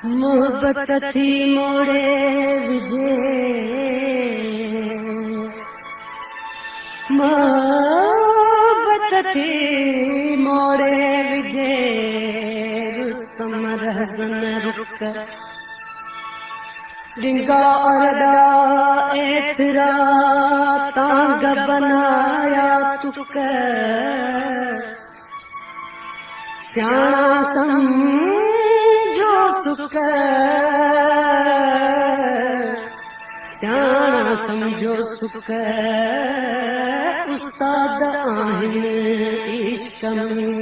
मोहब्बत थी मोड़े विझे, मोहब्बत थी मोड़े विझे, रुस्तम रहज़न रुक डिंगा अरदा एतरा तांग बनाया तुक, स्याणा समझो सुख, स्याणा समझो सुख, उस्ताद आहिनि इश्क में।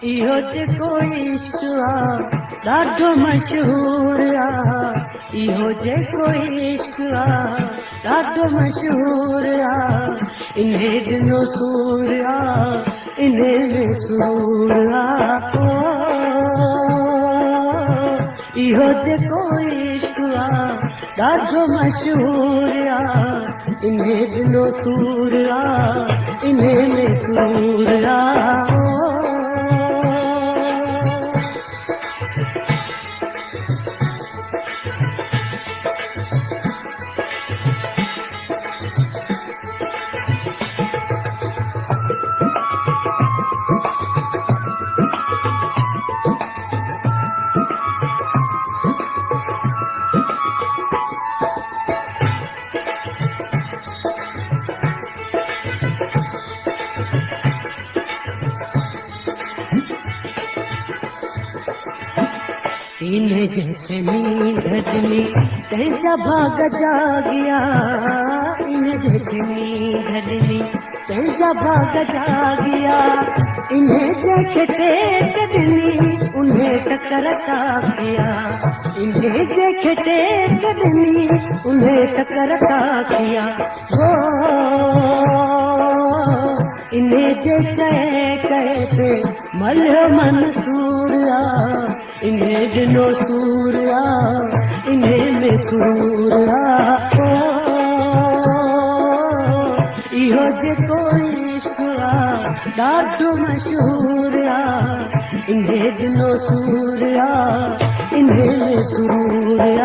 इहो जेको इश्क आ ॾाढो मशहूर आ, इहो जेको इश्क आ ॾाढो मशहूर आ, इन्हे ॾिनो सूर आ, इन्हे में सूर आ। इहो जेको इश्क आ ॾाढो मशहूर आ, इन्हे ॾिनो सूर आ, इन्हे में सूर आ। इन्हें जैसे नींद ॾिनी तंहिंजा भाग जागिया, इन्हें जैसे नींद ॾिनी तंहिंजा भाग जागिया, इन्हें जंहिंखे टेक ॾिनी उन्हें टकर ताकिया, इन्हें जंहिंखे टेक ॾिनी उन्हें टकर ताकिया। हो इन्हें जे चए कहे ते मल मंसूर आ, इन्हें ॾिनो सूर आ, इन्हें में सूर आ। इहो जेको इश्क आ ॾाढो मशहूर आ, इन्हें ॾिनो सूर आ, इन्हें में सूर आ।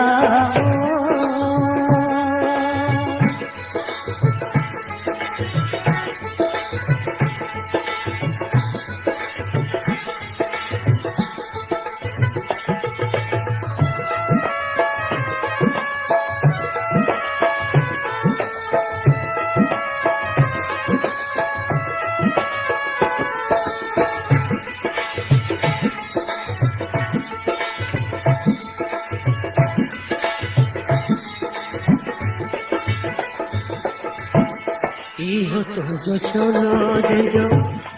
इहो तुंहिंजो शोलो जंहिंजो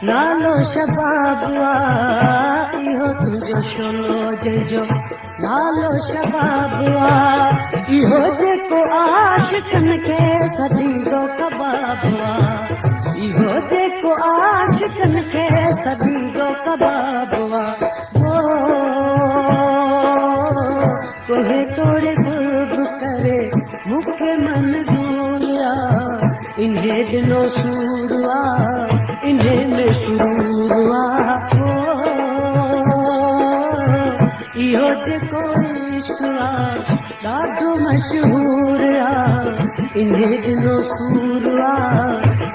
नालो शबाब आ, इहो तुंहिंजो शोलो जंहिंजो नालो शबाब आ, इहो जेको आशिक़नि खे सदींदो कबाब आ, इहो जेको आशिक़नि खे सदींदो कबाब आ। तोहे तोड़े गुर्ब करे मूंखे मंज़ूर आ, इन्हें ॾिनो सूर आ, इन्हें में सूर आ। इहो जेको इश्क आ ॾाढो मशहूर आ, इन्हें ॾिनो सूर आ,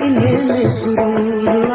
इन्हें में सूर आ।